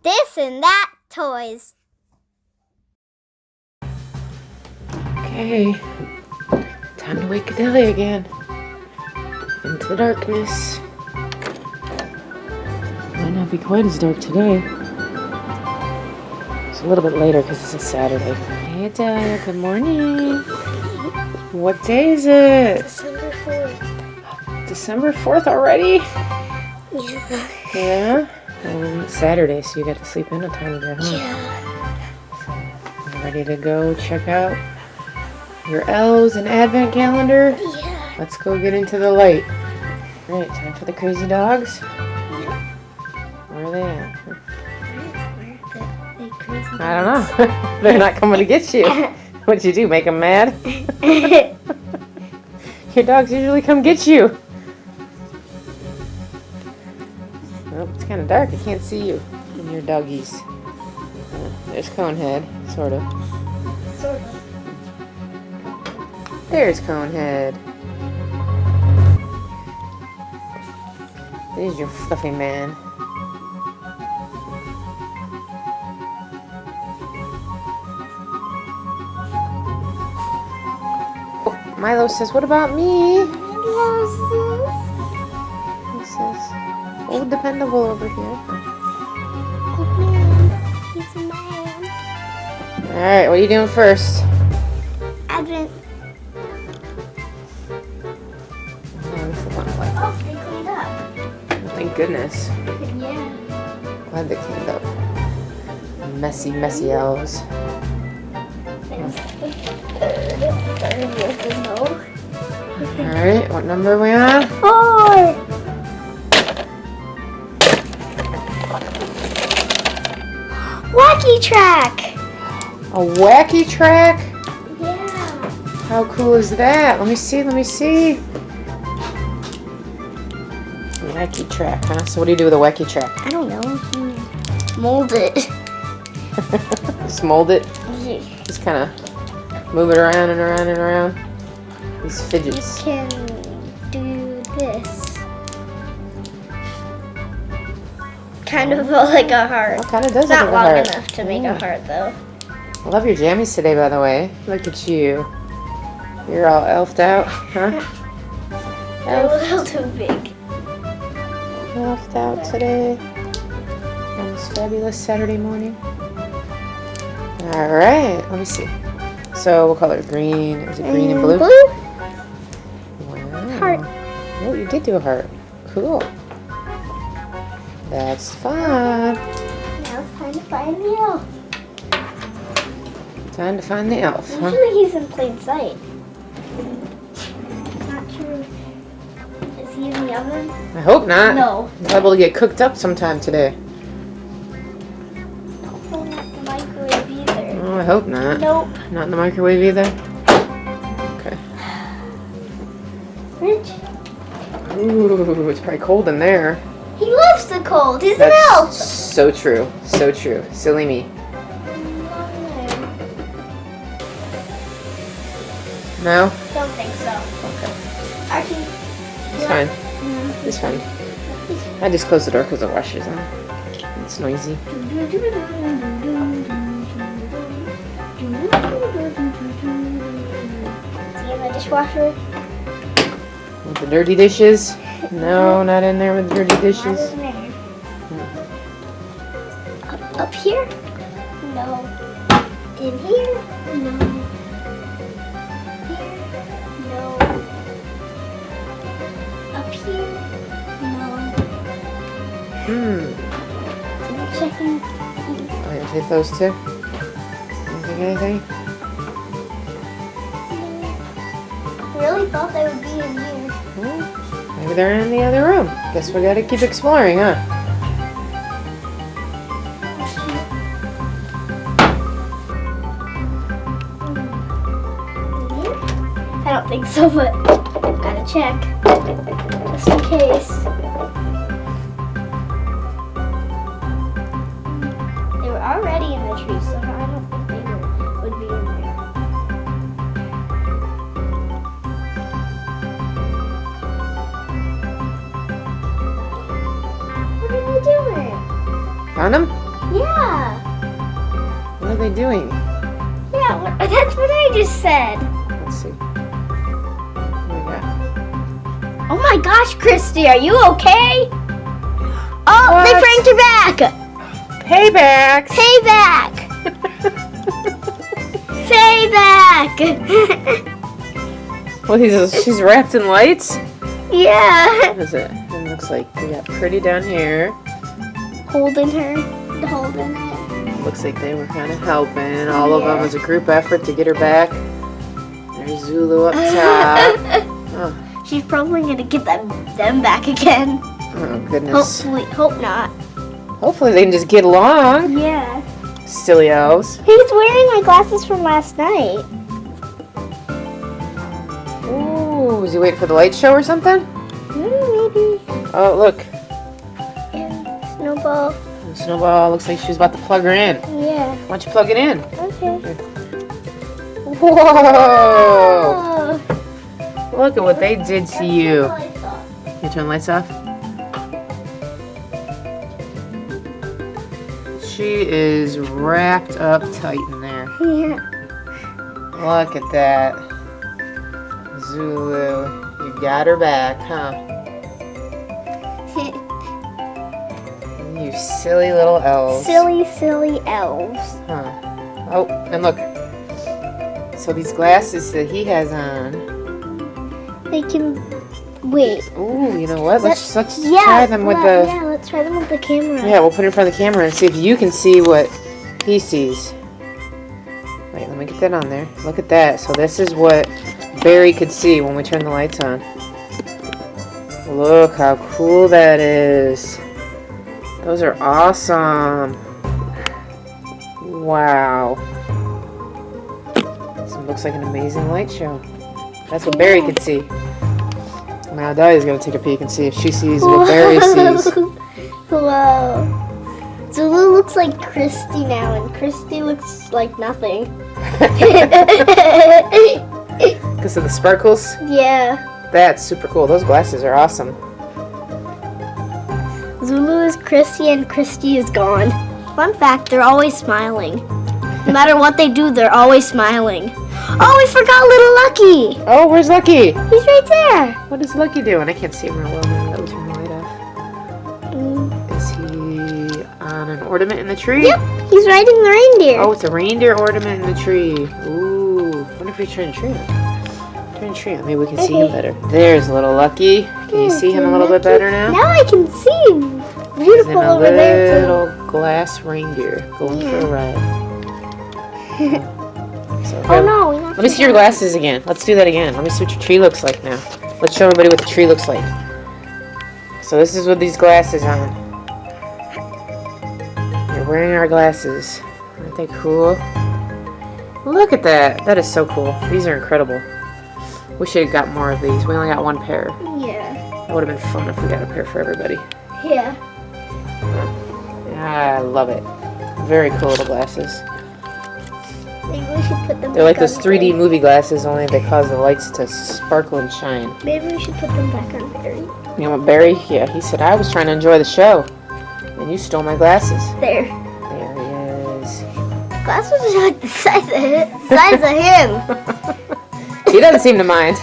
this and that toys. Okay, time to wake Adalia again. Into the darkness. Might not be quite as dark today. It's a little bit later because it's a Saturday. Hey Adalia, good morning. What day is it? December 4th. December 4th already? Yeah. Yeah? It's Saturday, so you got to sleep in a tiny bit, huh? Yeah. You ready to go check out your elves and advent calendar? Yeah. Let's go get into the light. All right, time for the crazy dogs. Yeah. Where are they at? Where are the crazy I don't know. They're not coming to get you. What'd you do, make them mad? Your dogs usually come get you. Oh, it's kind of dark. I can't see you and your doggies. There's Conehead, sort of. Sort of. There's Conehead. There's your fluffy man. Oh, Milo says, "What about me?" He says, "Oh, dependable over here." He's a man. All right, what are you doing first? Advent. Oh, they cleaned up. Thank goodness. Yeah. Glad they cleaned up. Messy, messy elves. Alright, what number are we on? 4. Wacky track. A wacky track? Yeah. How cool is that? Let me see, let me see. Wacky track, huh? So what do you do with a wacky track? I don't know. Mold it. Just mold it? Yeah. Just kind of move it around and around and around. These You fidgets. can do this. Kind of like a heart. It kind of does It's look not like a long heart. enough to make Yeah. a heart, though. I love your jammies today, by the way. Look at you. You're all elfed out, huh? They're a little too big. Elfed out today on this fabulous Saturday morning. All right, let me see. So what color? Green. Is it green and blue? Wow. Heart. Oh, you did do a heart. Cool. That's fun. Now it's time to find the elf. Time to find the elf, huh? Usually he's in plain sight. Not true. Is he in the oven? I hope not. No. He's liable to get cooked up sometime today. Hopefully not the microwave either. Oh, I hope not. Nope. Not in the microwave either? Okay. Rich. Ooh, it's probably cold in there. He loves the cold. He's an That's elf. so true. So true. Silly me. No? Don't think so. Okay. Actually, It's fine. It's fine. I just closed the door because the washer's on. It's noisy. Is he in the dishwasher? With the dirty dishes? No, not in there with dirty Not dishes. in there. Up here? No. In here? No. Here? No. Up here? No. I'm checking. I can take those two. Anything? Really thought they would be in here. Maybe they're in the other room. Guess we gotta keep exploring, huh? I don't think so, but gotta check. Just in case. They were already in the tree, so I don't think they would be in there. What are they doing? Found them? Yeah. What are they doing? Yeah, that's what I just said. Let's see. What do we got? Oh my gosh, Christy, are you okay? Oh, What? they franked her back. Payback! Payback. Payback. What is this? She's wrapped in lights? Yeah. What is it? It looks like we got Pretty down here. Holding it. Looks like they were kind of helping. All of them was a group effort to get her back. There's Zulu up top. Oh, She's probably gonna get them back again. oh goodness. Hope not. Hopefully they can just get along. Yeah. Silly elves. He's wearing my glasses from last night. Ooh, is he waiting for the light show or something? Maybe. Oh, look. And Snowball. Snowball looks like she was about to plug her in. Yeah. Why don't you plug it in? Okay. Whoa! Oh. Look at what they did to you. You turn the lights off? She is wrapped up tight in there. Yeah. Look at that. Zulu, you got her back, huh? You silly little elves. Silly elves. Huh. Oh, and look. So these glasses that he has on. They can wait. Ooh, you know what? Let's try them with Yeah, let's try them with the camera. Yeah, we'll put it in front of the camera and see if you can see what he sees. Wait, let me get that on there. Look at that. So this is what Barry could see when we turn the lights on. Look how cool that is. Those are awesome. Wow. This looks like an amazing light show. That's what Barry could see. Now Adalia's gonna take a peek and see if she sees what Barry sees. Whoa. Zulu looks like Christy now, and Christy looks like nothing. Because of the sparkles? Yeah. That's super cool. Those glasses are awesome. Zulu is Christy, and Christy is gone. Fun fact, they're always smiling. No matter what they do, they're always smiling. Oh, we forgot little Lucky. Oh, where's Lucky? He's right there. What is Lucky doing? I can't see him real well now that we turn the light off. Is he on an ornament in the tree? Yep, he's riding the reindeer. Oh, it's a reindeer ornament in the tree. Ooh, I wonder if we turn the tree on. Turn the tree on. Maybe we can see him better. There's little Lucky. Can you see him a little bit better now? Now I can see him. He's Beautiful in a over there too. little glass reindeer going for a ride. So, Oh no, let me see your glasses again. Let's do that again. Let me see what your tree looks like now. Let's show everybody what the tree looks like. So this is with these glasses on. You're wearing our glasses. Aren't they cool? Look at that. That is so cool. These are incredible. We should have got more of these. We only got one pair. Yeah. That would have been fun if we got a pair for everybody. Yeah. I love it. Very cool little glasses. Maybe we should put them They're like back those on 3D movie glasses, only they cause the lights to sparkle and shine. Maybe we should put them back on Barry. You know what, Barry? Yeah, he said, I was trying to enjoy the show. And you stole my glasses. There. There he is. Glasses are like the size of him. He doesn't seem to mind.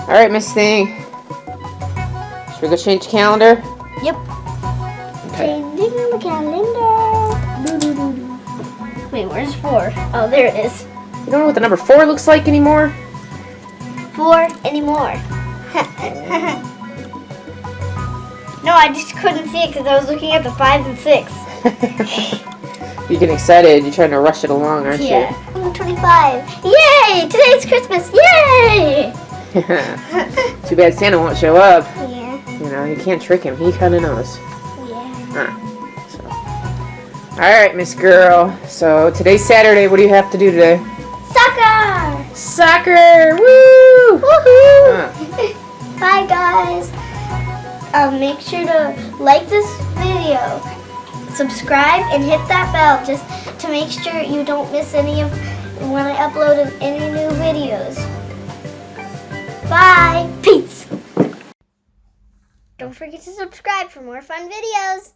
Alright, Miss Thing. Should we go change the calendar? Yep. Okay. Changing the calendar. Doo-doo-doo-doo. Wait, where's 4? Oh, there it is. You don't know what the number 4 looks like anymore? 4 anymore. No, I just couldn't see it because I was looking at the 5 and 6. You're getting excited. You're trying to rush it along, aren't Yeah. I'm 25. Yay! Today's Christmas. Yay! you? Too bad Santa won't show up. Yeah. You know, you can't trick him. He kind of knows. Yeah. So. Alright, Miss Girl. So, today's Saturday. What do you have to do today? Soccer! Soccer! Woo! Woohoo! Bye, guys. Make sure to like this video, subscribe, and hit that bell just to make sure you don't miss any of when I upload any new videos. Bye. Peace. Don't forget to subscribe for more fun videos.